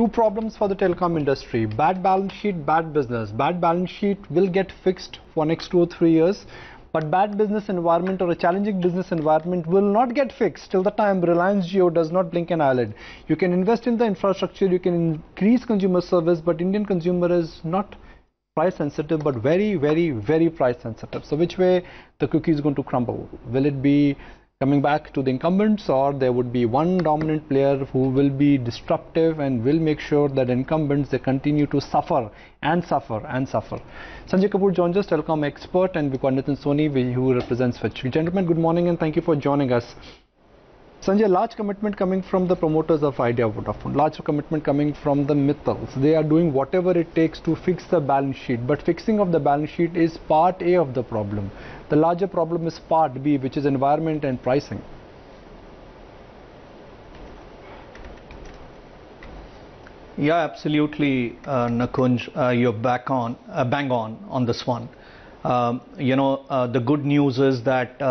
two problems for the telecom industry: bad balance sheet, bad business. Bad balance sheet will get fixed for next 2 or 3 years, but bad business environment or a challenging business environment will not get fixed till the time Reliance Jio does not blink an eyelid. You can invest in the infrastructure, you can increase consumer service, but Indian consumer is not price sensitive, but very, very, very price sensitive. So which way the cookie is going to crumble? Will it be coming back to the incumbents, or there would be one dominant player who will be disruptive and will make sure that incumbents, they continue to suffer and suffer and suffer? Sanjay Kapoor joins us, Telecom Expert, and we've got Nitin Soni, who represents Fitch. Gentlemen, good morning and thank you for joining us. Sanjay, large commitment coming from the promoters of Idea Vodafone, large commitment coming from the Mittals. They are doing whatever it takes to fix the balance sheet, but fixing of the balance sheet is part A of the problem. The larger problem is part B, which is environment and pricing. Yeah, absolutely, Nakunj, you're bang on this one. The good news is that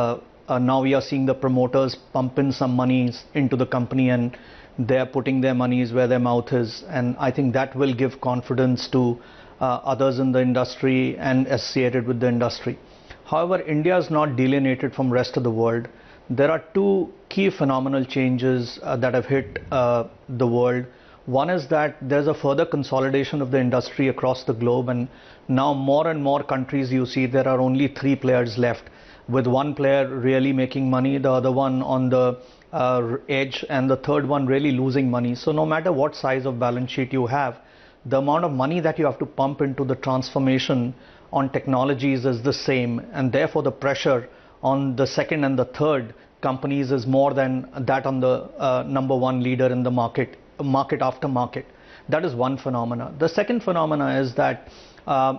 now we are seeing the promoters pump in some monies into the company, and they're putting their monies where their mouth is. And I think that will give confidence to others in the industry and associated with the industry. However, India is not delineated from rest of the world. There are two key phenomenal changes that have hit the world. One is that there's a further consolidation of the industry across the globe, and now more and more countries you see there are only 3 players left, with one player really making money, the other one on the edge, and the third one really losing money. So no matter what size of balance sheet you have, the amount of money that you have to pump into the transformation on technologies is the same, and therefore the pressure on the second and the third companies is more than that on the number one leader in the market after market. That is one phenomena. The second phenomena is that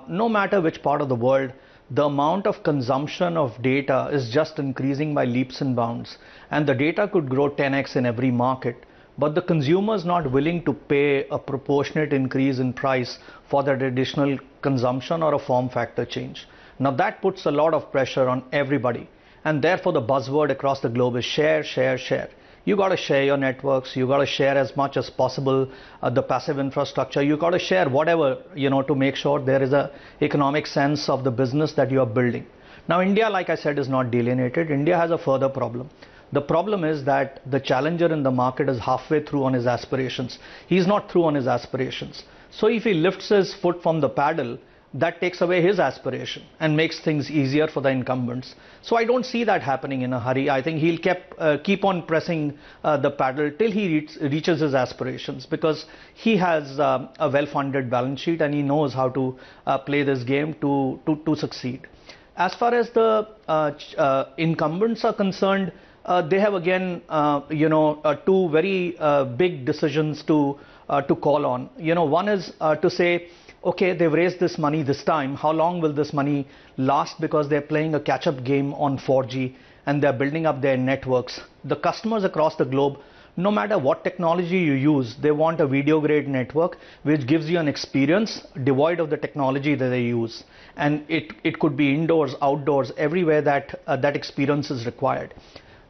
no matter which part of the world, the amount of consumption of data is just increasing by leaps and bounds, and the data could grow 10x in every market, but the consumer is not willing to pay a proportionate increase in price for that additional consumption or a form factor change. Now that puts a lot of pressure on everybody, and therefore the buzzword across the globe is share, share, share. You got to share your networks, you got to share as much as possible the passive infrastructure, you got to share whatever, to make sure there is a economic sense of the business that you are building. Now India, like I said, is not delineated. India has a further problem. The problem is that the challenger in the market is halfway through on his aspirations. He's not through on his aspirations. So if he lifts his foot from the paddle, that takes away his aspiration and makes things easier for the incumbents. So I don't see that happening in a hurry. I think he'll keep on pressing the paddle till he reaches his aspirations, because he has a well-funded balance sheet and he knows how to play this game to succeed. As far as the incumbents are concerned, they have again, two very big decisions to call on. One is to say, okay, they've raised this money this time. How long will this money last? Because they're playing a catch-up game on 4G and they're building up their networks. The customers across the globe, no matter what technology you use, they want a video-grade network which gives you an experience devoid of the technology that they use. And it could be indoors, outdoors, everywhere that that experience is required.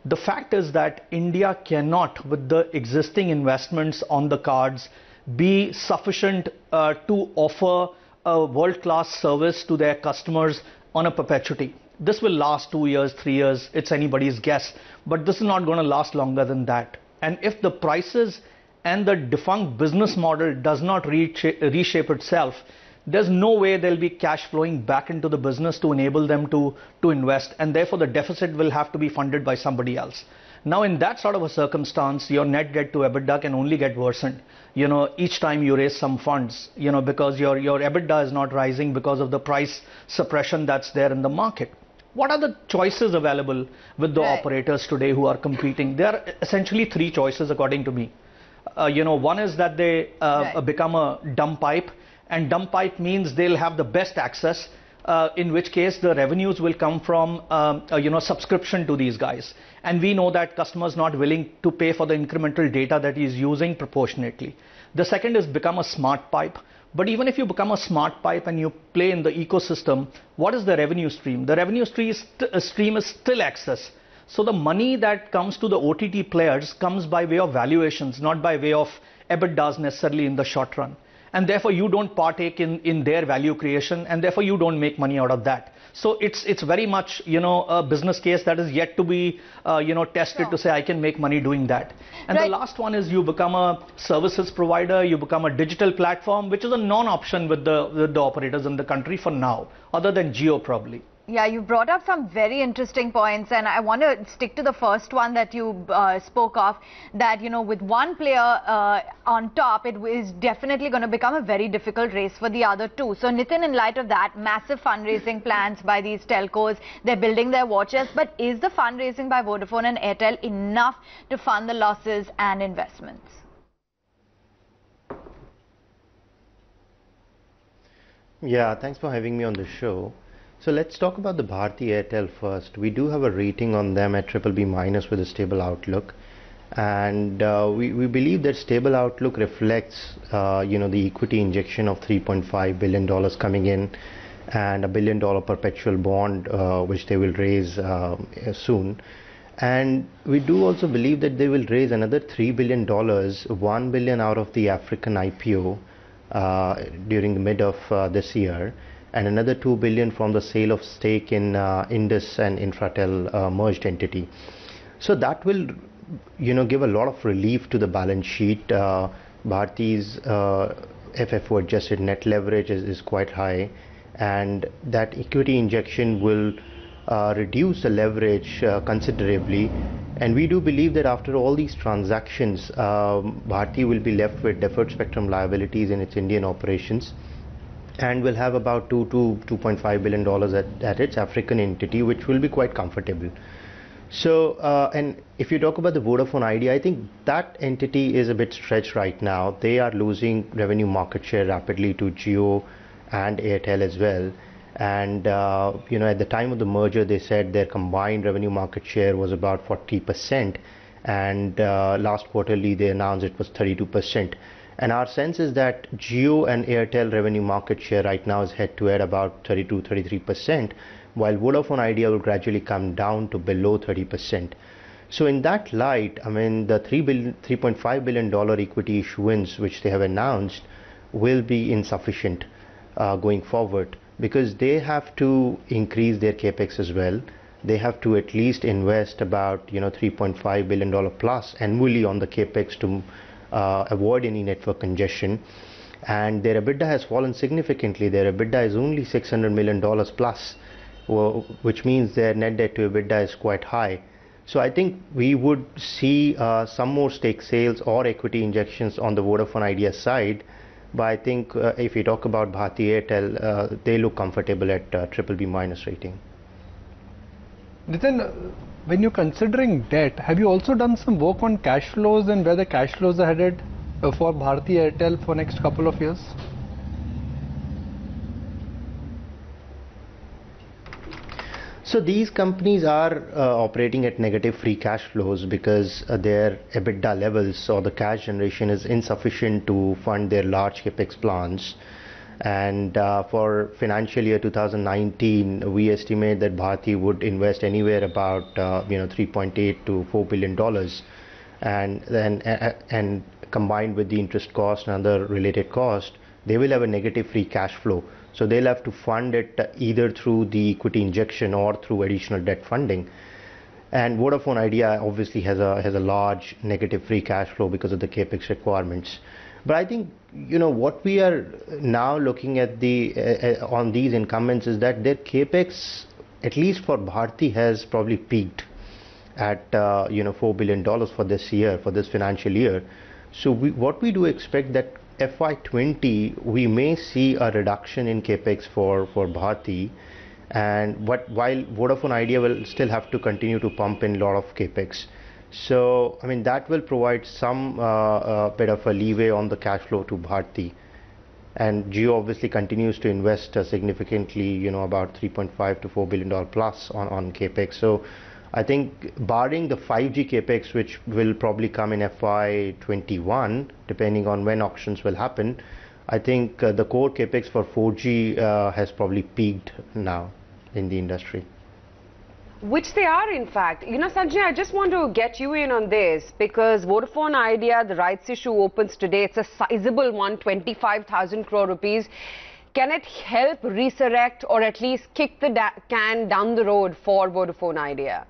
The fact is that India cannot, with the existing investments on the cards, be sufficient to offer a world-class service to their customers on a perpetuity. This will last 2 years, 3 years, it's anybody's guess, but this is not going to last longer than that. And if the prices and the defunct business model does not reshape itself, there's no way there'll be cash flowing back into the business to enable them to invest, and therefore the deficit will have to be funded by somebody else. Now in that sort of a circumstance, your net debt to EBITDA can only get worsened, each time you raise some funds, because your EBITDA is not rising because of the price suppression that's there in the market. What are the choices available with the operators today who are competing? There are essentially 3 choices according to me. One is that they become a dumb pipe, and dumb pipe means they'll have the best access, in which case the revenues will come from subscription to these guys, and we know that customers not willing to pay for the incremental data that he's using proportionately. The second is become a smart pipe. But even if you become a smart pipe and you play in the ecosystem, what is the revenue stream? The revenue stream is still access. So the money that comes to the OTT players comes by way of valuations, not by way of EBITDAs necessarily in the short run. And therefore you don't partake in their value creation, and therefore you don't make money out of that. So it's very much, a business case that is yet to be, tested to say I can make money doing that. And the last one is you become a services provider, you become a digital platform, which is a non-option with the operators in the country for now, other than Jio probably. Yeah, you brought up some very interesting points, and I want to stick to the first one that you spoke of, that, with one player on top, it is definitely going to become a very difficult race for the other two. So, Nitin, in light of that, massive fundraising plans by these telcos, they're building their war chest, but is the fundraising by Vodafone and Airtel enough to fund the losses and investments? Yeah, thanks for having me on the show. So let's talk about the Bharti Airtel first. We do have a rating on them at BBB- with a stable outlook, and we believe that stable outlook reflects the equity injection of $3.5 billion coming in, and a $1 billion perpetual bond which they will raise soon. And we do also believe that they will raise another $3 billion, $1 billion out of the African IPO during the mid of this year, and another $2 billion from the sale of stake in Indus and Infratel merged entity. So that will, give a lot of relief to the balance sheet. Bharti's FFO adjusted net leverage is quite high, and that equity injection will reduce the leverage considerably. And we do believe that after all these transactions, Bharti will be left with deferred spectrum liabilities in its Indian operations, and will have about $2 to $2.5 billion at its African entity, which will be quite comfortable. So, and if you talk about the Vodafone Idea, I think that entity is a bit stretched right now. They are losing revenue market share rapidly to Jio and Airtel as well. And, at the time of the merger, they said their combined revenue market share was about 40%. And last quarterly, they announced it was 32%. And our sense is that Jio and Airtel revenue market share right now is head-to-head about 32-33%, while Vodafone Idea will gradually come down to below 30%. So in that light, I mean, the $3.5 billion equity issuance which they have announced will be insufficient going forward, because they have to increase their capex as well. They have to at least invest about $3.5 billion plus annually on the capex to avoid any network congestion, and their EBITDA has fallen significantly. Their EBITDA is only $600 million plus, which means their net debt to EBITDA is quite high. So I think we would see some more stake sales or equity injections on the Vodafone Idea side, but I think if you talk about Bharti Airtel, they look comfortable at BBB- rating. Nitin, when you're considering debt, have you also done some work on cash flows and where the cash flows are headed for Bharti Airtel for next couple of years? So these companies are operating at negative free cash flows because their EBITDA levels or the cash generation is insufficient to fund their large capex plans. And for financial year 2019, we estimate that Bharti would invest anywhere about $3.8 to $4 billion, and combined with the interest cost and other related costs, they will have a negative free cash flow. So they'll have to fund it either through the equity injection or through additional debt funding. And Vodafone Idea obviously has a large negative free cash flow because of the capex requirements. But I think what we are now looking at on these incumbents is that their capex, at least for Bharti, has probably peaked at $4 billion for this year, for this financial year. So what we do expect that FY20 we may see a reduction in capex for Bharti, but while Vodafone Idea will still have to continue to pump in a lot of capex. So I mean that will provide some bit of a leeway on the cash flow to Bharti. And Jio obviously continues to invest significantly, about $3.5 to $4 billion plus on capex. So I think barring the 5G capex, which will probably come in FY21, depending on when auctions will happen, I think the core capex for 4G has probably peaked now in the industry. Which they are, in fact. You know, Sanjay, I just want to get you in on this because Vodafone Idea, the rights issue opens today. It's a sizable one, 25,000 crore rupees. Can it help resurrect or at least kick the can down the road for Vodafone Idea?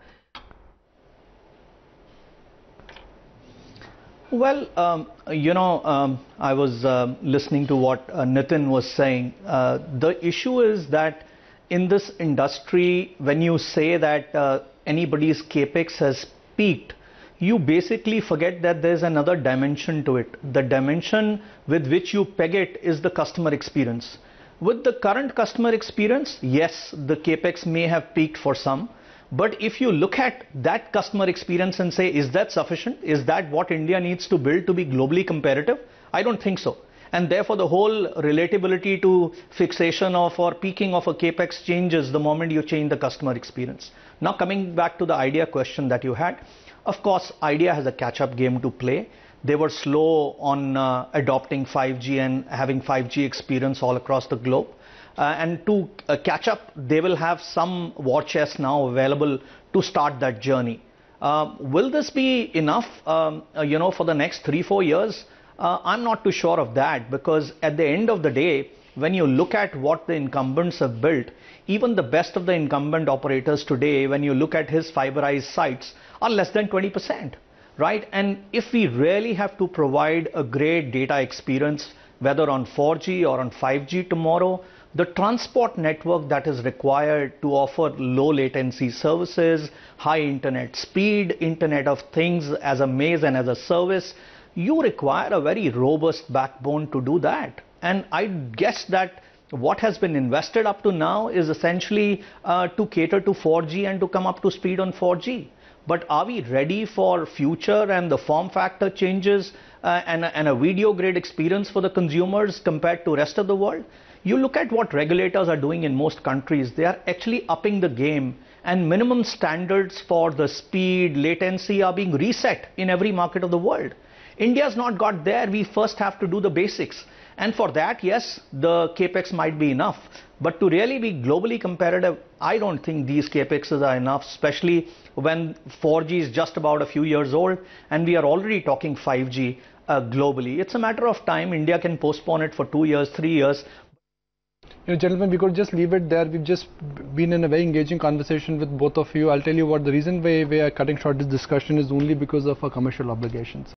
Well, I was listening to what Nitin was saying. The issue is that in this industry, when you say that anybody's capex has peaked, you basically forget that there's another dimension to it. The dimension with which you peg it is the customer experience. With the current customer experience, yes, the capex may have peaked for some. But if you look at that customer experience and say, is that sufficient? Is that what India needs to build to be globally competitive? I don't think so. And therefore, the whole relatability to fixation of or peaking of a capex changes the moment you change the customer experience. Now, coming back to the Idea question that you had, of course, Idea has a catch-up game to play. They were slow on adopting 5G and having 5G experience all across the globe. And to catch up, they will have some war chest now available to start that journey. Will this be enough, for the next 3-4 years? I'm not too sure of that, because at the end of the day, when you look at what the incumbents have built, even the best of the incumbent operators today, when you look at his fiberized sites, are less than 20%, right? And if we really have to provide a great data experience, whether on 4G or on 5G tomorrow, the transport network that is required to offer low latency services, high internet speed, Internet of Things as a maze and as a service, you require a very robust backbone to do that. And I guess that what has been invested up to now is essentially to cater to 4G and to come up to speed on 4G. But are we ready for future and the form factor changes and a video grade experience for the consumers compared to rest of the world? You look at what regulators are doing in most countries, they are actually upping the game, and minimum standards for the speed, latency are being reset in every market of the world. India's not got there. We first have to do the basics. And for that, yes, the capex might be enough. But to really be globally competitive, I don't think these capexes are enough, especially when 4G is just about a few years old and we are already talking 5G globally. It's a matter of time. India can postpone it for 2 years, 3 years. Gentlemen, we could just leave it there. We've just been in a very engaging conversation with both of you. I'll tell you what, the reason why we are cutting short this discussion is only because of our commercial obligations.